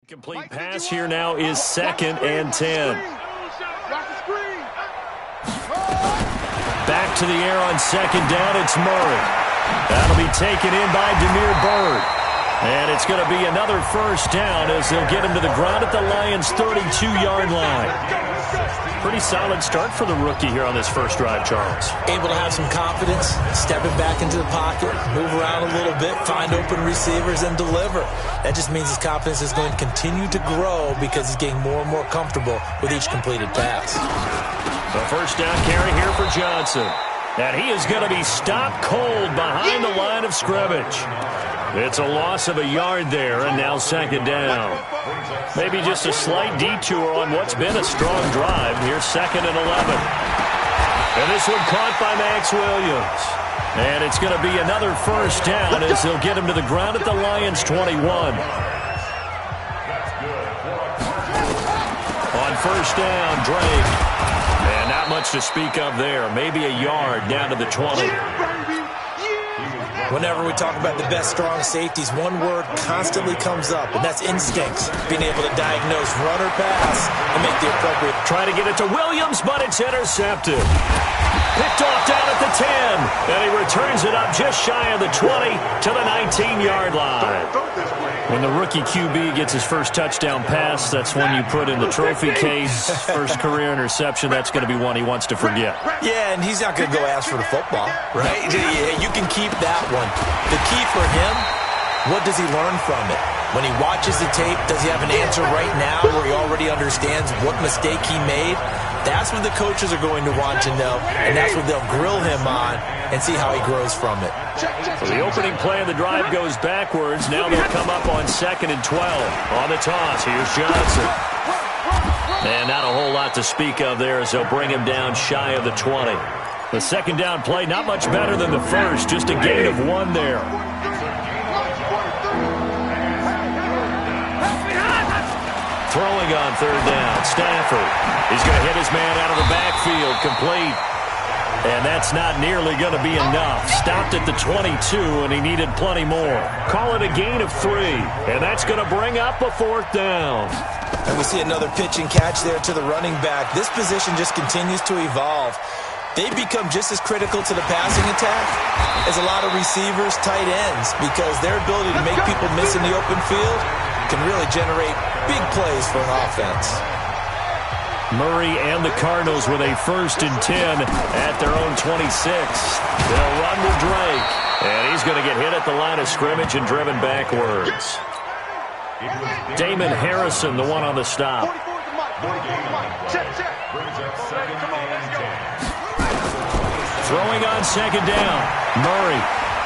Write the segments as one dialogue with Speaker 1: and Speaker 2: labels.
Speaker 1: Complete pass here now is 2nd and 10. Back to the air on 2nd down. It's Murray. That'll be taken in by Demir Bird. And it's going to be another first down as they'll get him to the ground at the Lions' 32-yard line. Pretty solid start for the rookie here on this first drive, Charles.
Speaker 2: Able to have some confidence, stepping back into the pocket, move around a little bit, find open receivers, and deliver. That just means his confidence is going to continue to grow because he's getting more and more comfortable with each completed pass.
Speaker 1: The first down carry here for Johnson. And he is going to be stopped cold behind the line of scrimmage. It's a loss of a yard there, and now 2nd down. Maybe just a slight detour on what's been a strong drive. Here's 2nd and 11. And this one caught by Max Williams. And it's going to be another first down as they'll get him to the ground at the Lions' 21. On first down, Drake. And not much to speak of there. Maybe a yard down to the 20.
Speaker 2: Whenever we talk about the best strong safeties, one word constantly comes up, and that's instincts. Being able to diagnose run or pass and make the appropriate.
Speaker 1: Trying to get it to Williams, but it's intercepted. Picked off down at the 10, and he returns it up just shy of the 20 to the 19-yard line. When the rookie QB gets his first touchdown pass, that's one you put in the trophy case. First career interception, that's going to be one he wants to forget.
Speaker 2: Yeah, and he's not going to go ask for the football, right? Yeah, you can keep that one. The key for him, what does he learn from it? When he watches the tape, does he have an answer right now where he already understands what mistake he made? That's what the coaches are going to want to know, and that's what they'll grill him on and see how he grows from it.
Speaker 1: So the opening play of the drive goes backwards. Now they'll come up on 2nd and 12. On the toss, here's Johnson. And not a whole lot to speak of there as they'll bring him down shy of the 20. The 2nd down play, not much better than the first, just a gain of 1 there. Throwing on 3rd down, Stafford. He's going to hit his man out of the backfield, complete. And that's not nearly going to be enough. Stopped at the 22, and he needed plenty more. Call it a gain of 3, and that's going to bring up a 4th down.
Speaker 2: And we see another pitch and catch there to the running back. This position just continues to evolve. They become just as critical to the passing attack as a lot of receivers, tight ends, because their ability to make people miss in the open field can really generate big plays for an offense.
Speaker 1: Murray and the Cardinals with a 1st and 10 at their own 26. They'll run to Drake, and he's going to get hit at the line of scrimmage and driven backwards. Damon Harrison, the one on the stop. Throwing on 2nd down. Murray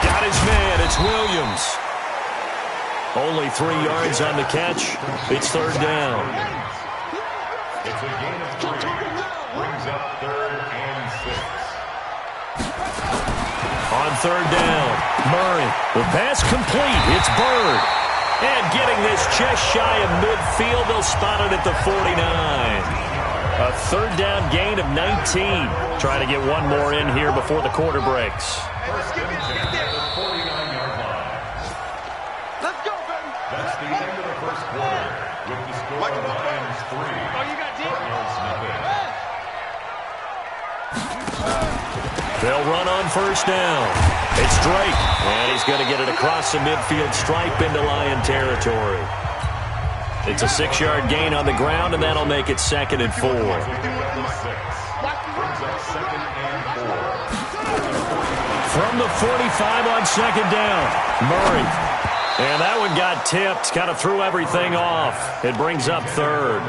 Speaker 1: got his man. It's Williams. Only 3 yards on the catch. It's 3rd down.
Speaker 3: It's a gain of 3. Brings up 3rd and 6.
Speaker 1: On 3rd down, Murray. The pass complete. It's Bird. And getting this just shy of midfield, they'll spot it at the 49. A 3rd down gain of 19. Trying to get one more in here before the quarter breaks.
Speaker 3: First and 10 at the 49-yard line.
Speaker 4: Let's go, baby.
Speaker 3: That's the end of the first quarter. With the score of Lions 3.
Speaker 4: Oh, you got deep.
Speaker 3: Cardinals nothing.
Speaker 1: They'll run on 1st down. It's Drake, and he's going to get it across the midfield stripe into Lion territory. It's a 6-yard gain on the ground, and that'll make it 2nd and 4.
Speaker 3: Brings up 2nd and 4.
Speaker 1: From the 45 on 2nd down, Murray. And that one got tipped, kind of threw everything off. It brings up 3rd.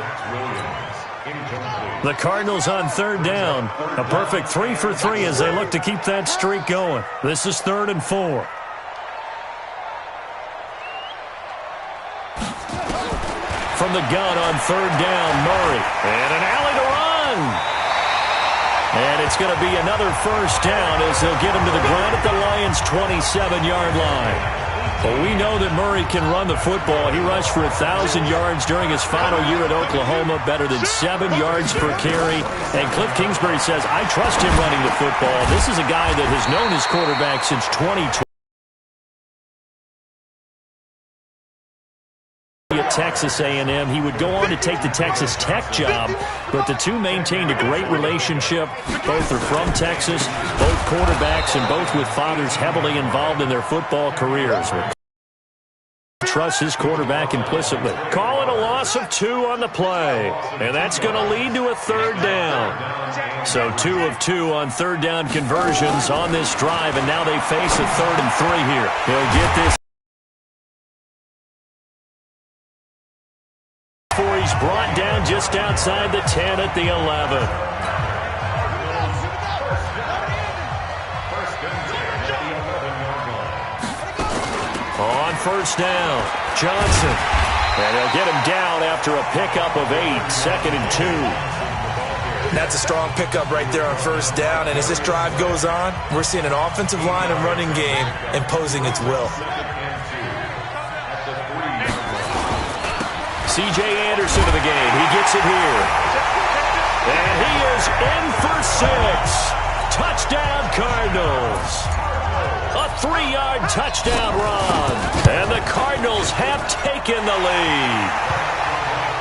Speaker 1: The Cardinals on 3rd down. A perfect 3 for 3 as they look to keep that streak going. This is 3rd and 4. From the gun on 3rd down, Murray. And an alley to run. And it's going to be another first down as they'll get him to the ground at the Lions' 27-yard line. Well, we know that Murray can run the football. He rushed for 1,000 yards during his final year at Oklahoma, better than 7 yards per carry. And Cliff Kingsbury says, I trust him running the football. This is a guy that has known his quarterback since 2020. at Texas A&M. He would go on to take the Texas Tech job, but the two maintained a great relationship. Both are from Texas, both quarterbacks, and both with fathers heavily involved in their football careers. Trusts his quarterback implicitly. Call it a loss of 2 on the play, and that's going to lead to a third down. So 2 of 2 on third down conversions on this drive, and now they face a 3rd and 3 here. He'll get this before he's brought down just outside the 10 at the 11. On first down, Johnson. And he'll get him down after a pickup of 8, 2nd and 2.
Speaker 2: That's a strong pickup right there on first down. And as this drive goes on, we're seeing an offensive line and running game imposing its will.
Speaker 1: C.J. Anderson to the game. He gets it here. And he is in for 6. Touchdown, Cardinals. A 3-yard touchdown run. And the Cardinals have taken the lead.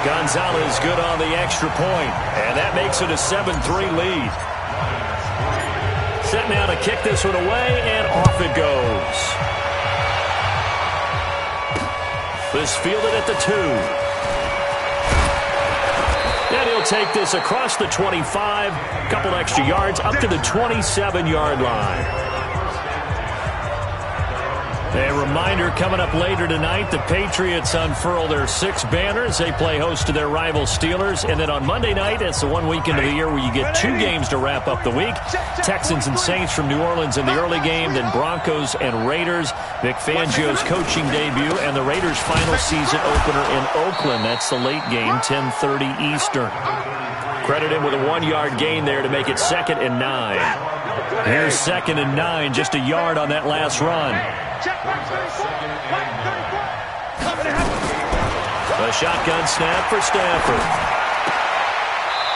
Speaker 1: Gonzalez good on the extra point. And that makes it a 7-3 lead. Set now to kick this one away, and off it goes. This fielded at the 2. And he'll take this across the 25. Couple extra yards up to the 27-yard line. A reminder coming up later tonight, the Patriots unfurl their 6 banners. They play host to their rival Steelers. And then on Monday night, it's the one weekend of the year where you get 2 games to wrap up the week. Texans and Saints from New Orleans in the early game, then Broncos and Raiders. Vic Fangio's coaching debut, and the Raiders' final season opener in Oakland. That's the late game, 10:30 Eastern. Credit him with a 1-yard gain there to make it 2nd and 9. Here's 2nd and 9, just a yard on that last run. The shotgun snap for Stafford.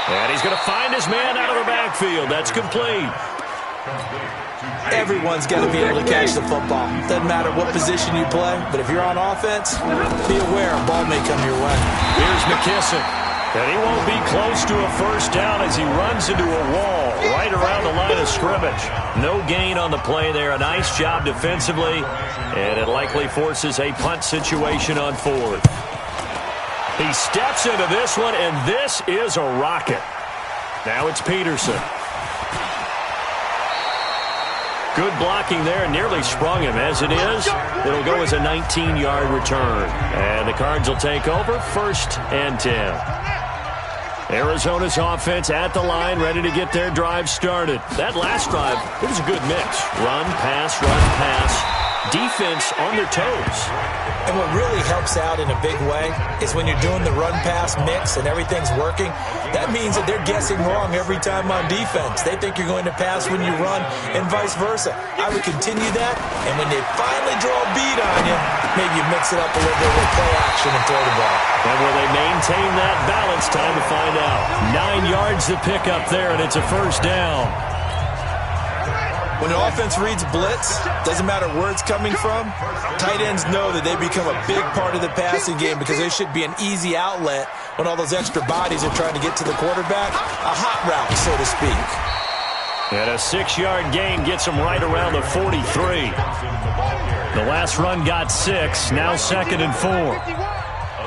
Speaker 1: And he's going to find his man out of the backfield. That's complete.
Speaker 2: Everyone's got to be able to catch the football. Doesn't matter what position you play, but if you're on offense, be aware a ball may come your way.
Speaker 1: Here's McKissick. And he won't be close to a first down as he runs into a wall right around the line of scrimmage. No gain on the play there. A nice job defensively, and it likely forces a punt situation on 4th. He steps into this one, and this is a rocket. Now it's Peterson. Good blocking there, nearly sprung him. As it is, it'll go as a 19-yard return. And the Cards will take over, 1st and 10. Arizona's offense at the line, ready to get their drive started. That last drive, it was a good mix. Run, pass, defense on their toes.
Speaker 2: And what really helps out in a big way is when you're doing the run-pass mix and everything's working, that means that they're guessing wrong every time on defense. They think you're going to pass when you run and vice versa. I would continue that, and when they finally draw a bead on you, maybe you mix it up a little bit with play action and throw the ball.
Speaker 1: And will they maintain that balance? Time to find out. 9 yards to pick up there, and it's a first down.
Speaker 2: When an offense reads blitz, doesn't matter where it's coming from, tight ends know that they become a big part of the passing game because there should be an easy outlet when all those extra bodies are trying to get to the quarterback. A hot route, so to speak.
Speaker 1: And a 6-yard gain gets him right around the 43. The last run got 6, now 2nd and 4.
Speaker 3: A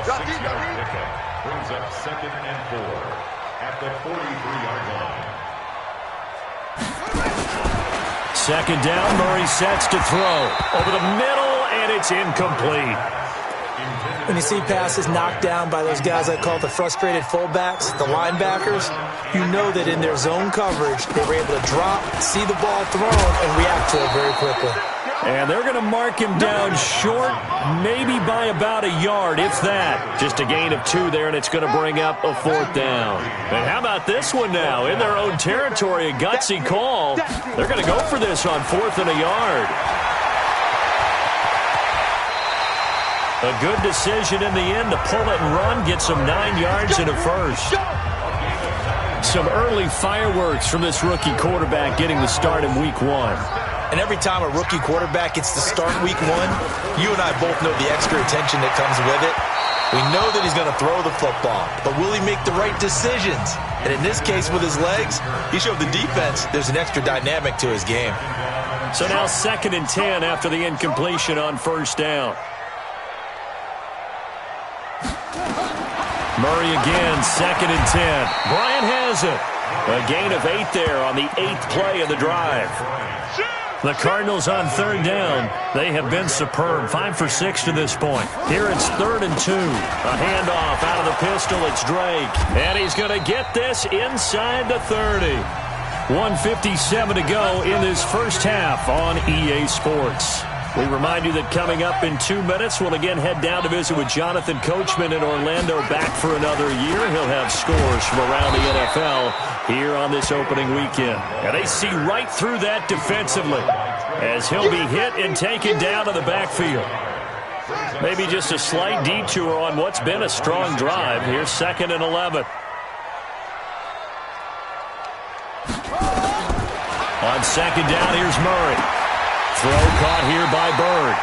Speaker 3: 6-yard pickup brings up 2nd and 4 at the 43-yard line.
Speaker 1: 2nd down, Murray sets to throw. Over the middle, and it's incomplete.
Speaker 2: When you see passes knocked down by those guys I call the frustrated fullbacks, the linebackers, you know that in their zone coverage, they were able to drop, see the ball thrown, and react to it very quickly.
Speaker 1: And they're going to mark him down short, maybe by about a yard, if that. Just a gain of 2 there, and it's going to bring up a 4th down. And how about this one now? In their own territory, a gutsy call. They're going to go for this on 4th and a yard. A good decision in the end to pull it and run, get some 9 yards and a first. Some early fireworks from this rookie quarterback getting the start in week 1.
Speaker 2: And every time a rookie quarterback gets to start week 1, you and I both know the extra attention that comes with it. We know that he's going to throw the football, but will he make the right decisions? And in this case, with his legs, he showed the defense there's an extra dynamic to his game.
Speaker 1: So now 2nd and 10 after the incompletion on 1st down. Murray again, 2nd and 10. Bryant has it. A gain of 8 there on the 8th play of the drive. The Cardinals on 3rd down. They have been superb. 5 for 6 to this point. Here it's 3rd and 2. A handoff out of the pistol. It's Drake. And he's going to get this inside the 30. 1:57 to go in this first half on EA Sports. We remind you that coming up in 2 minutes, we'll again head down to visit with Jonathan Coachman in Orlando, back for another year. He'll have scores from around the NFL here on this opening weekend. And they see right through that defensively as he'll be hit and taken down to the backfield. Maybe just a slight detour on what's been a strong drive. Here's 2nd and 11. On 2nd down, here's Murray. Throw caught here by Bird.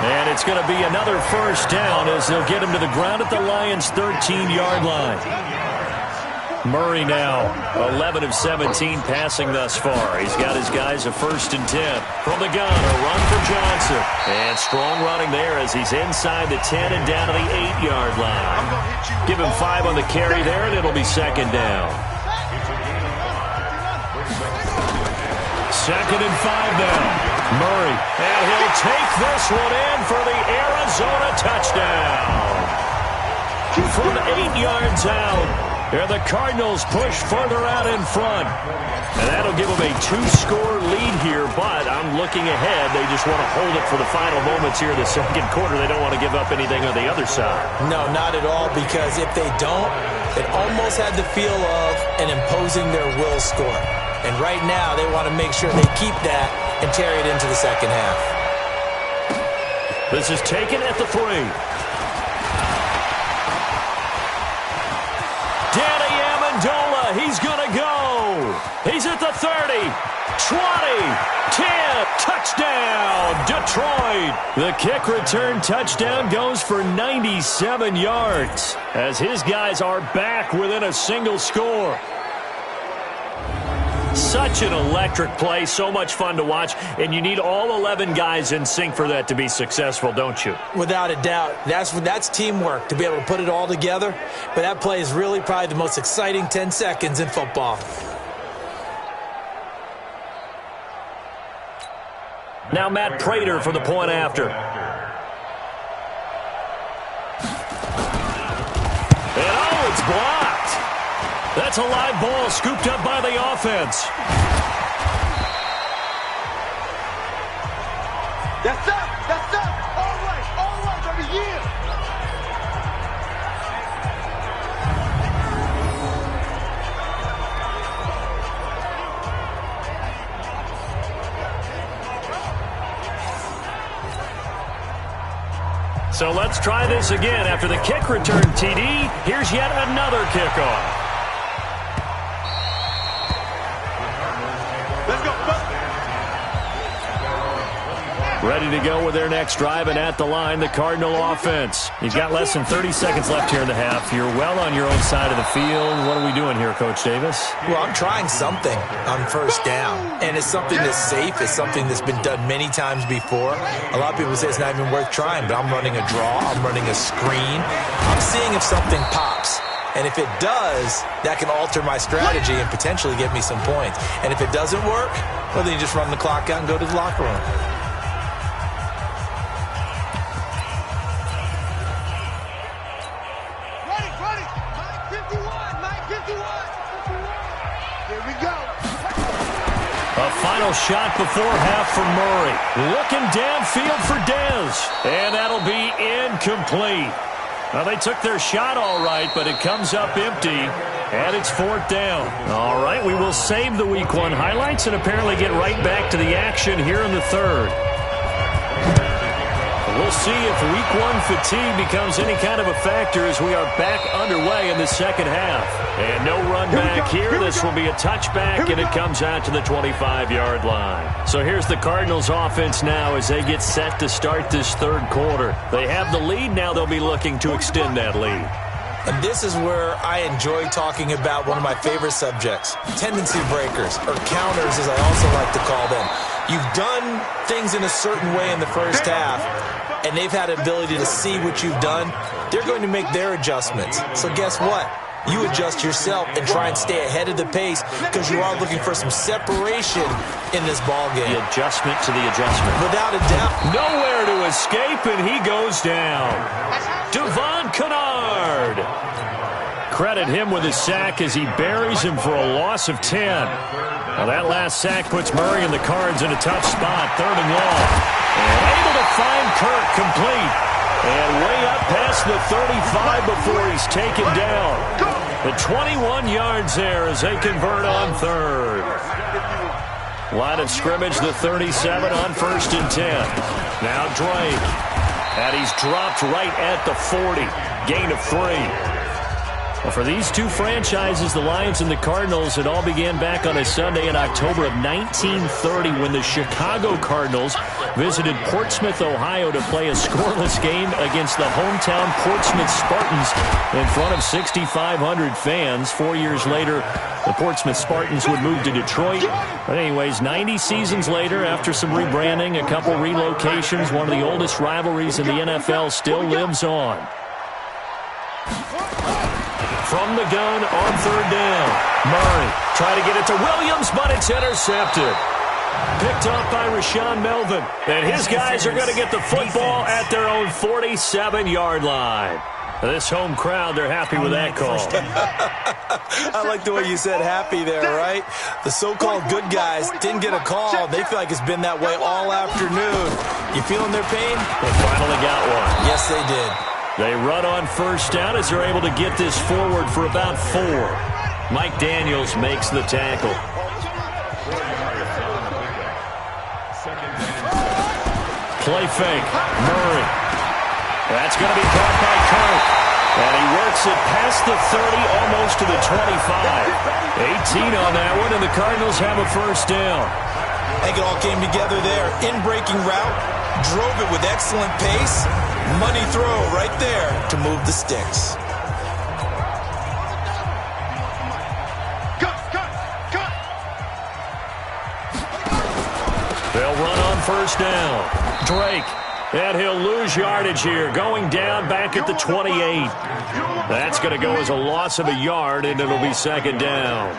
Speaker 1: And it's going to be another first down as they'll get him to the ground at the Lions' 13-yard line. Murray now 11 of 17 passing thus far. He's got his guys a 1st and 10. From the gun, a run for Johnson. And strong running there as he's inside the 10 and down to the 8-yard line. Give him 5 on the carry there, and it'll be 2nd down. 2nd and 5 now. Murray, and he'll take this one in for the Arizona touchdown. From 8 yards out, and the Cardinals push further out in front. And that'll give them a 2-score lead here, but I'm looking ahead. They just want to hold it for the final moments here in the 2nd quarter. They don't want to give up anything on the other side.
Speaker 2: No, not at all, because if they don't, it almost had the feel of an imposing their will score. And right now, they want to make sure they keep that and carry it into the 2nd half.
Speaker 1: This is taken at the 3. Danny Amendola, he's going to go. He's at the 30, 20, 10, touchdown, Detroit. The kick return touchdown goes for 97 yards as his guys are back within a single score. Such an electric play, so much fun to watch, and you need all 11 guys in sync for that to be successful, don't you?
Speaker 2: Without a doubt. That's teamwork, to be able to put it all together. But that play is really probably the most exciting 10 seconds in football.
Speaker 1: Now Matt Prater for the point after. And oh, it's blocked. That's a live ball scooped up by the offense.
Speaker 4: That's up. That's up. All right, baby, yeah.
Speaker 1: So let's try this again. After the kick return, TD, here's yet another kickoff.
Speaker 4: Let's go.
Speaker 1: Ready to go with their next drive, and at the line, the Cardinal offense. You've got less than 30 seconds left here in the half. You're well on your own side of the field. What are we doing here, Coach Davis?
Speaker 2: Well, I'm trying something on 1st down, and it's something that's safe. It's something that's been done many times before. A lot of people say it's not even worth trying, but I'm running a draw. I'm running a screen. I'm seeing if something pops. And if it does, that can alter my strategy and potentially get me some points. And if it doesn't work, well, then you just run the clock out and go to the locker room.
Speaker 4: Ready. Mike 51. Here we go.
Speaker 1: A final shot before half for Murray. Looking downfield for Dez. And that'll be incomplete. Well, they took their shot all right, but it comes up empty, and it's 4th down. All right, we will save the Week 1 highlights and apparently get right back to the action here in the 3rd. We'll see if Week 1 fatigue becomes any kind of a factor as we are back underway in the second half. And no run back here. This will be a touchback, and it comes out to the 25-yard line. So here's the Cardinals offense now as they get set to start this third quarter. They have the lead. Now they'll be looking to extend that lead.
Speaker 2: And this is where I enjoy talking about one of my favorite subjects, tendency breakers, or counters as I also like to call them. You've done things in a certain way in the first half, and they've had the ability to see what you've done. They're going to make their adjustments. So guess what? You adjust yourself and try and stay ahead of the pace because you are looking for some separation in this ball game.
Speaker 1: The adjustment to the adjustment.
Speaker 2: Without a doubt.
Speaker 1: Nowhere to escape, and he goes down. Devon Kennard. Credit him with his sack as he buries him for a loss of 10. Now that last sack puts Murray and the Cards in a tough spot, 3rd and long. And able to find Kirk complete. And way up past the 35 before he's taken down. The 21 yards there as they convert on 3rd. Line of scrimmage, the 37 on 1st and 10. Now Drake. And he's dropped right at the 40. Gain of 3. Well, for these two franchises, the Lions and the Cardinals, it all began back on a Sunday in October of 1930 when the Chicago Cardinals visited Portsmouth, Ohio to play a scoreless game against the hometown Portsmouth Spartans in front of 6,500 fans. 4 years later, the Portsmouth Spartans would move to Detroit. But anyways, 90 seasons later, after some rebranding, a couple relocations, one of the oldest rivalries in the NFL still lives on. From the gun on 3rd down. Murray trying to get it to Williams, but it's intercepted. Picked up by Rashaan Melvin. And his guys are going to get the football at their own 47-yard line. This home crowd, they're happy with that call.
Speaker 2: I like the way you said happy there, right? The so-called good guys didn't get a call. They feel like it's been that way all afternoon. You feeling their pain?
Speaker 1: They finally got one.
Speaker 2: Yes, they did.
Speaker 1: They run on 1st down as they're able to get this forward for about 4. Mike Daniels makes the tackle. Play fake. Murray. That's going to be caught by Kirk. And he works it past the 30, almost to the 25. 18 on that one, and the Cardinals have a 1st down.
Speaker 2: I think it all came together there. In-breaking route. Drove it with excellent pace. Money throw right there to move the sticks.
Speaker 1: They'll run on 1st down. Drake. And he'll lose yardage here. Going down back at the 28. That's going to go as a loss of a yard, and it'll be 2nd down.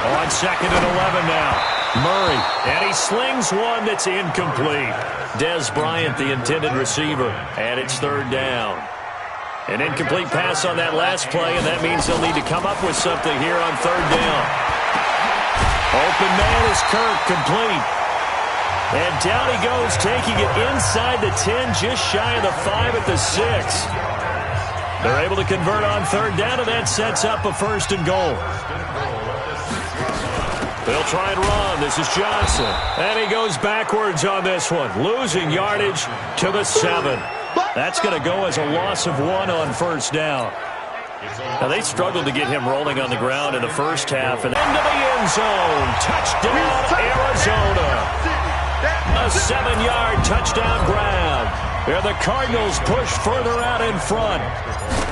Speaker 1: On 2nd and 11 now. Murray, and he slings one that's incomplete. Dez Bryant, the intended receiver, and it's 3rd down. An incomplete pass on that last play, and that means they'll need to come up with something here on 3rd down. Open man is Kirk, complete. And down he goes, taking it inside the 10, just shy of the 5 at the 6. They're able to convert on 3rd down, and that sets up a 1st and goal. They'll try and run. This is Johnson. And he goes backwards on this one. Losing yardage to the 7. That's going to go as a loss of 1 on 1st down. Now, they struggled to get him rolling on the ground in the first half. And into the end zone. Touchdown, Arizona. A 7-yard touchdown grab. And the Cardinals push further out in front.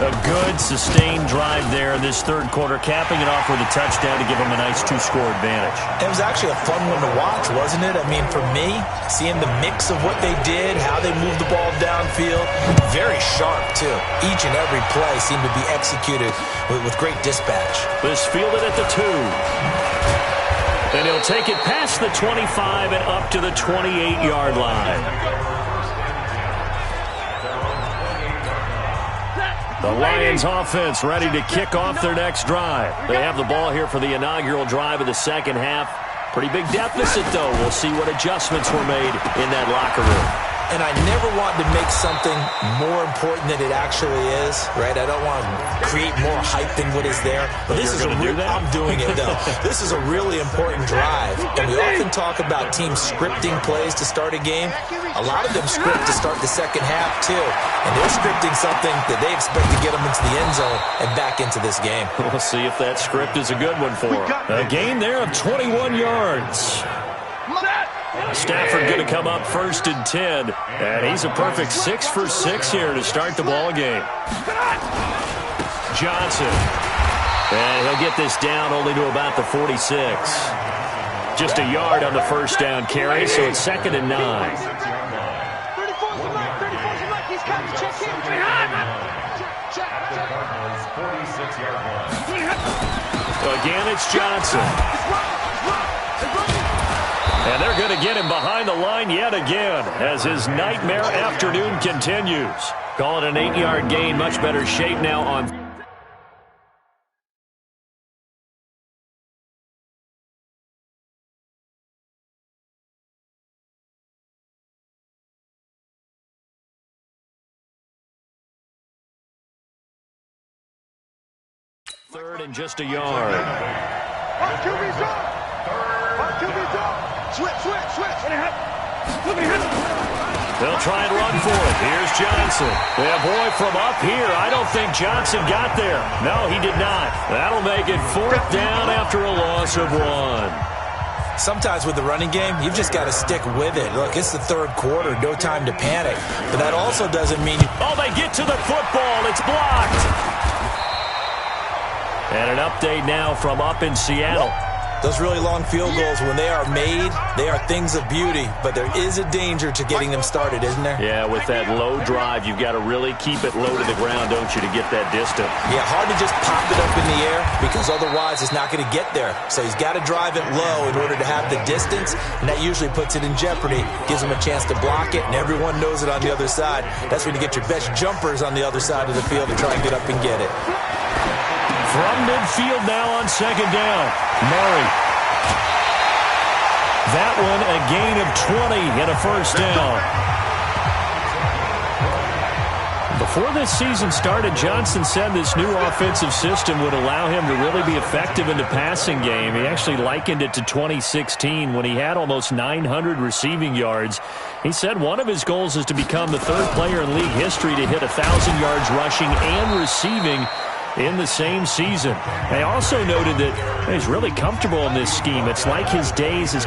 Speaker 1: A good, sustained drive there in this 3rd quarter, capping it off with a touchdown to give them a nice 2-score advantage.
Speaker 2: It was actually a fun one to watch, wasn't it? I mean, for me, seeing the mix of what they did, how they moved the ball downfield, very sharp, too. Each and every play seemed to be executed with great dispatch.
Speaker 1: This fielded at the 2. And he'll take it past the 25 and up to the 28-yard line. The Lions offense ready to kick off their next drive. They have the ball here for the inaugural drive of the second half. Pretty big deficit, though. We'll see what adjustments were made in that locker room.
Speaker 2: And I never want to make something more important than it actually is, right? I don't want to create more hype than what is there. But this is I'm doing it, though. This is a really important drive. And we often talk about teams scripting plays to start a game. A lot of them script to start the second half, too. And they're scripting something that they expect to get them into the end zone and back into this game.
Speaker 1: We'll see if that script is a good one for them. A gain there of 21 yards. Stafford going to come up first and 10, and he's a perfect 6 for 6 here to start the ball game. Johnson, and he'll get this down only to about the 46. Just a yard on the first down carry, so it's 2nd and 9. Again, it's Johnson. And they're going to get him behind the line yet again as his nightmare afternoon continues. Call it an 8-yard gain. Much better shape now on 3rd and just a yard.
Speaker 4: Switch.
Speaker 1: They'll try and run for it. Here's Johnson. Yeah, boy, from up here, I don't think Johnson got there. No, he did not. That'll make it 4th down after a loss of 1.
Speaker 2: Sometimes with the running game, you've just got to stick with it. Look, it's the 3rd quarter, no time to panic. But that also doesn't mean...
Speaker 1: Oh, they get to the football. It's blocked. And an update now from up in Seattle.
Speaker 2: Those really long field goals, when they are made, they are things of beauty. But there is a danger to getting them started, isn't there?
Speaker 1: Yeah, with that low drive, you've got to really keep it low to the ground, don't you, to get that distance.
Speaker 2: Yeah, hard to just pop it up in the air because otherwise it's not going to get there. So he's got to drive it low in order to have the distance, and that usually puts it in jeopardy, gives him a chance to block it, and everyone knows it on the other side. That's when you get your best jumpers on the other side of the field to try and get up and get it.
Speaker 1: From midfield now on 2nd down. Murray. That one a gain of 20 and a first down. Before this season started, Johnson said this new offensive system would allow him to really be effective in the passing game. He actually likened it to 2016 when he had almost 900 receiving yards. He said one of his goals is to become the 3rd player in league history to hit 1,000 yards rushing and receiving in the same season. They also noted that he's really comfortable in this scheme. It's like his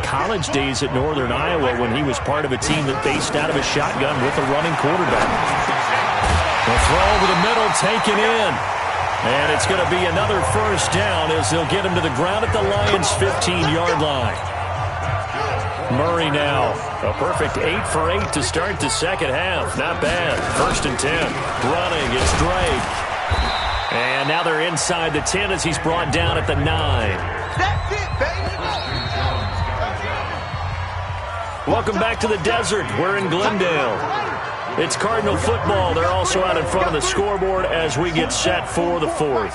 Speaker 1: college days at Northern Iowa when he was part of a team that based out of a shotgun with a running quarterback. The throw over the middle taken in. And it's going to be another first down as they'll get him to the ground at the Lions' 15-yard line. Murray now. A perfect 8 for 8 to start the second half. Not bad. 1st and 10. Running is Drake. And now they're inside the 10 as he's brought down at the 9.
Speaker 4: That's it, baby.
Speaker 1: Welcome back to the desert. We're in Glendale. It's Cardinal football. They're also out in front of the scoreboard as we get set for the 4th.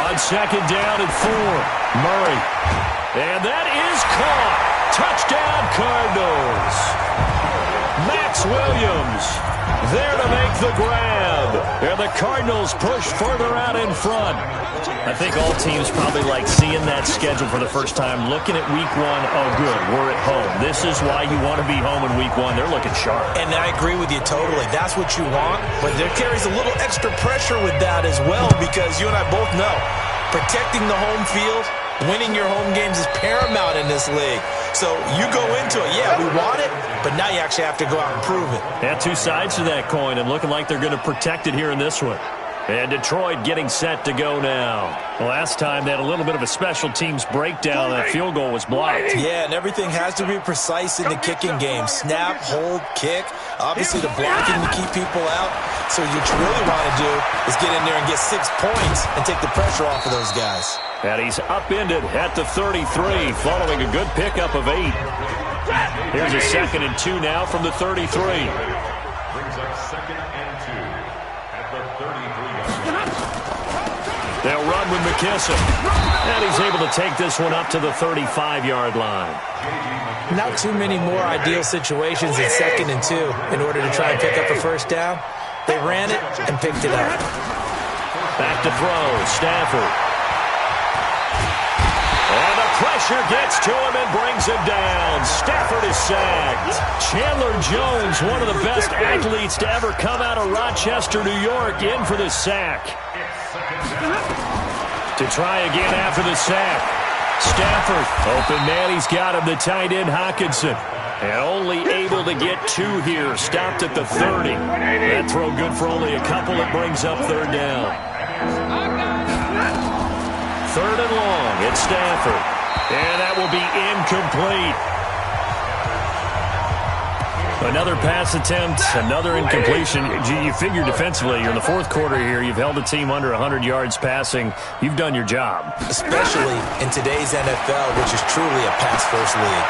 Speaker 1: On 2nd down and 4. Murray. And that is caught. Touchdown, Cardinals. Max Williams there to make the grab. And the Cardinals push further out in front. I think all teams probably like seeing that schedule for the first time, looking at week 1. Oh, good, we're at home. This is why you want to be home in week 1. They're looking sharp.
Speaker 2: And I agree with you totally. That's what you want. But there carries a little extra pressure with that as well because you and I both know protecting the home field, winning your home games is paramount in this league. So you go into it, yeah, we want it, but now you actually have to go out and prove it.
Speaker 1: Yeah, 2 sides to that coin and looking like they're going to protect it here in this one. And Detroit getting set to go now. Last time they had a little bit of a special teams breakdown. That field goal was blocked.
Speaker 2: Yeah, and everything has to be precise in the kicking game. Snap, hold, kick. Obviously the blocking to keep people out. So what you really want to do is get in there and get 6 points and take the pressure off of those guys.
Speaker 1: And he's upended at the 33 following a good pickup of 8. Here's a 2nd and 2 now from the 33.
Speaker 3: Brings up 2nd and 2 at the 33.
Speaker 1: They'll run with McKissick. And he's able to take this one up to the 35-yard line.
Speaker 2: Not too many more ideal situations in 2nd and 2 in order to try and pick up a first down. They ran it and picked it up.
Speaker 1: Back to throw, Stafford. And the pressure gets to him and brings him down. Stafford is sacked. Chandler Jones, one of the best athletes to ever come out of Rochester, New York, in for the sack. To try again after the sack. Stafford, open man, he's got him, the tight end Hockenson. And only able to get 2 here, stopped at the 30. That throw good for only a couple, it brings up 3rd down. 3rd and long, it's Stafford. And that will be incomplete. Another pass attempt, another incompletion. You figure defensively, you're in the 4th quarter here. You've held a team under 100 yards passing. You've done your job.
Speaker 2: Especially in today's NFL, which is truly a pass-first league.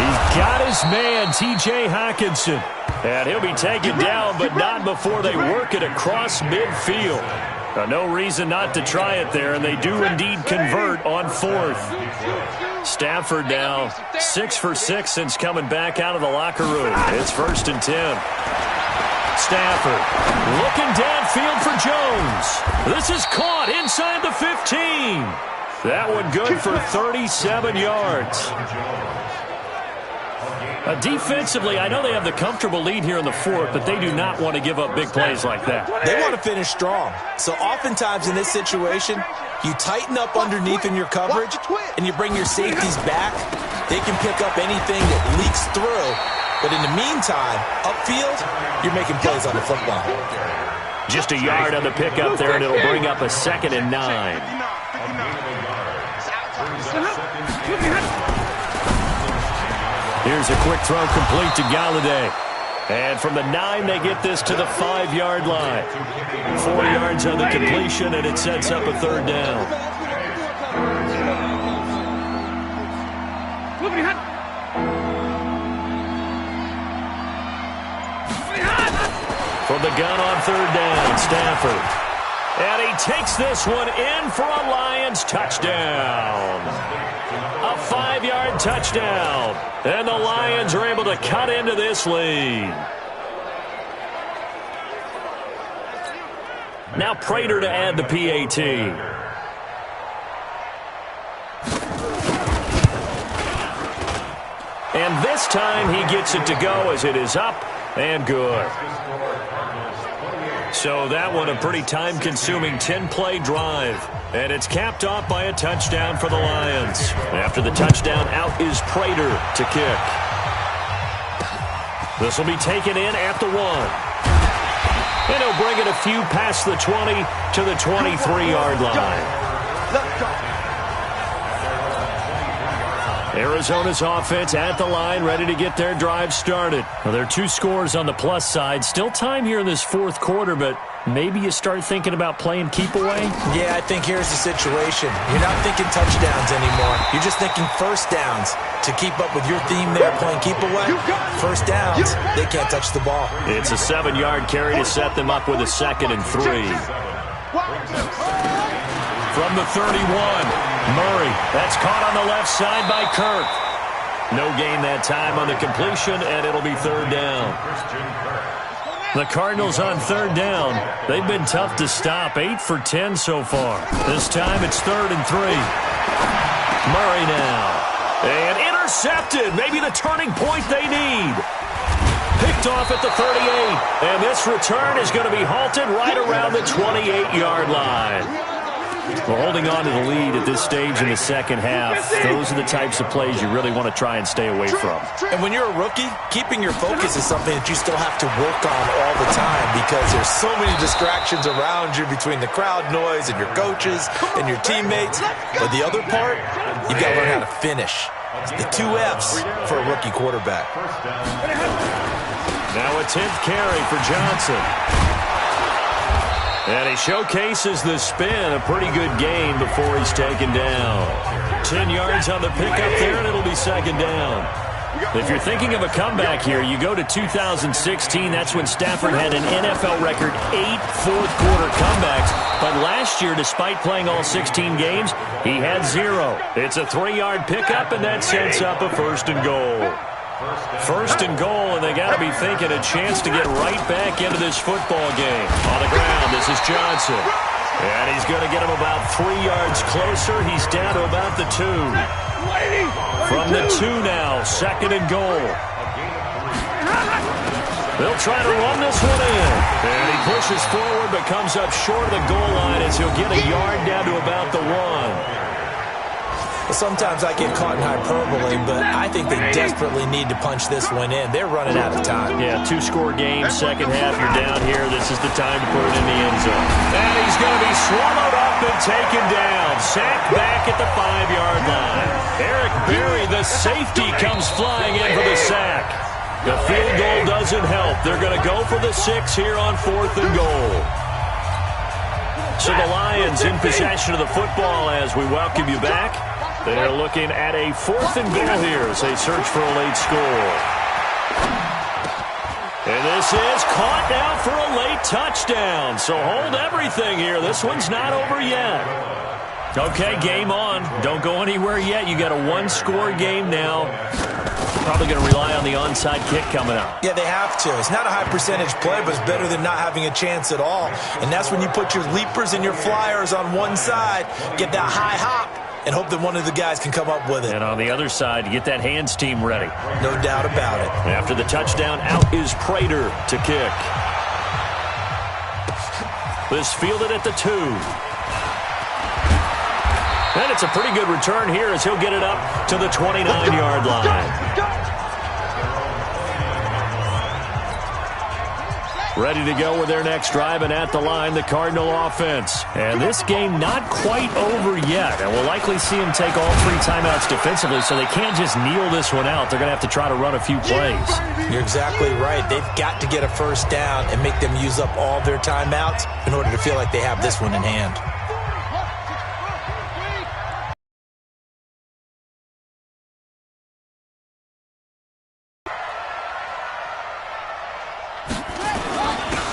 Speaker 1: He's got his man, T.J. Hockenson. And he'll be taken down, but not before they work it across midfield. No reason not to try it there, and they do indeed convert on 4th. Stafford now 6 for 6 since coming back out of the locker room. It's 1st and 10. Stafford looking downfield for Jones. This is caught inside the 15. That one good for 37 yards. Defensively, I know they have the comfortable lead here in the 4th, but they do not want to give up big plays like that.
Speaker 2: They want to finish strong. So oftentimes in this situation, you tighten up underneath in your coverage, and you bring your safeties back. They can pick up anything that leaks through. But in the meantime, upfield, you're making plays on the football.
Speaker 1: Just a yard on the pickup there, and it'll bring up a 2nd and 9. Here's a quick throw complete to Galladay. And from the 9, they get this to the 5-yard line. 4 yards on the completion, and it sets up a 3rd down. From the gun on 3rd down, Stafford. And he takes this one in for a Lions touchdown. A 5-yard touchdown. And the Lions are able to cut into this lead. Now Prater to add the PAT. And this time he gets it to go as it is up and good. So that one a pretty time-consuming 10-play drive. And it's capped off by a touchdown for the Lions. After the touchdown, out is Prater to kick. This will be taken in at the 1. And he'll bring it a few past the 20 to the 23-yard line. Arizona's offense at the line, ready to get their drive started. Well, there are 2 scores on the plus side. Still time here in this 4th quarter, but maybe you start thinking about playing keep away?
Speaker 2: Yeah, I think here's the situation. You're not thinking touchdowns anymore. You're just thinking first downs. To keep up with your theme there, playing keep away, first downs, they can't touch the ball.
Speaker 1: It's a 7-yard carry to set them up with a 2nd and 3. From the 31. Murray, that's caught on the left side by Kirk. No gain that time on the completion, and it'll be 3rd down. The Cardinals on 3rd down. They've been tough to stop, 8 for 10 so far. This time it's 3rd and 3. Murray now. And intercepted, maybe the turning point they need. Picked off at the 38, and this return is going to be halted right around the 28-yard line. Well, holding on to the lead at this stage in the 2nd half, those are the types of plays you really want to try and stay away from.
Speaker 2: And when you're a rookie, keeping your focus is something that you still have to work on all the time because there's so many distractions around you between the crowd noise and your coaches and your teammates. But the other part, you've got to learn how to finish. The 2 F's for a rookie quarterback.
Speaker 1: Now a 10th carry for Johnson. And he showcases the spin, a pretty good gain before he's taken down. 10 yards on the pickup there, and it'll be 2nd down. If you're thinking of a comeback here, you go to 2016. That's when Stafford had an NFL record 8 fourth-quarter comebacks. But last year, despite playing all 16 games, he had 0. It's a 3-yard pickup, and that sets up a 1st and goal. 1st and goal, and they got to be thinking a chance to get right back into this football game. On the ground, this is Johnson. And he's going to get him about 3 yards closer. He's down to about the 2. From the 2 now, 2nd and goal. They'll try to run this one in. And he pushes forward but comes up short of the goal line as he'll get a yard down to about the 1.
Speaker 2: Sometimes I get caught in hyperbole, but I think they desperately need to punch this one in. They're running out of time.
Speaker 1: Yeah, 2-score game, second half, you're down here. This is the time to put it in the end zone. And he's going to be swallowed up and taken down. Sacked back at the 5-yard line. Eric Berry, the safety, comes flying in for the sack. The field goal doesn't help. They're going to go for the 6 here on 4th and goal. So the Lions in possession of the football as we welcome you back. They're looking at a 4th and goal here as they search for a late score. And this is caught now for a late touchdown. So hold everything here. This one's not over yet. Okay, game on. Don't go anywhere yet. You got a 1-score game now. Probably going to rely on the onside kick coming up.
Speaker 2: Yeah, they have to. It's not a high-percentage play, but it's better than not having a chance at all. And that's when you put your leapers and your flyers on one side, get that high hop, and hope that one of the guys can come up with it.
Speaker 1: And on the other side, you get that hands team ready.
Speaker 2: No doubt about it.
Speaker 1: After the touchdown, out is Prater to kick. This fielded at the 2. And it's a pretty good return here as he'll get it up to the 29-yard line. Ready to go with their next drive, and at the line, the Cardinal offense. And this game not quite over yet, and we'll likely see them take all 3 timeouts defensively, so they can't just kneel this one out. They're going to have to try to run a few plays.
Speaker 2: You're exactly right. They've got to get a 1st down and make them use up all their timeouts in order to feel like they have this one in hand.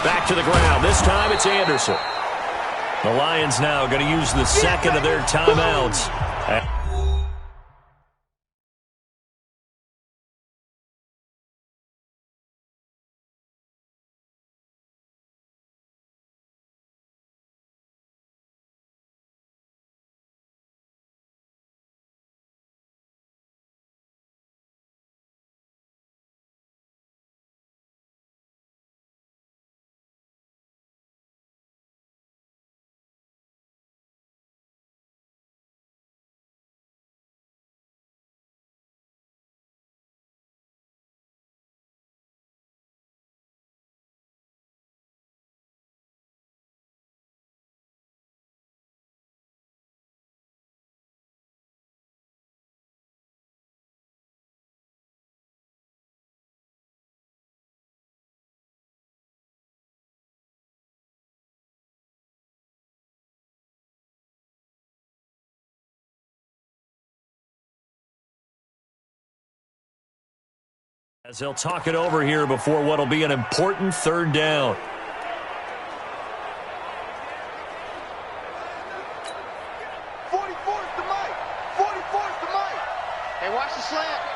Speaker 1: Back to the ground. This time it's Anderson. The Lions now going to use the 2nd of their timeouts. As they'll talk it over here before what will be an important 3rd down.
Speaker 4: 44's the mic. 44's the mic. Hey, watch the slant.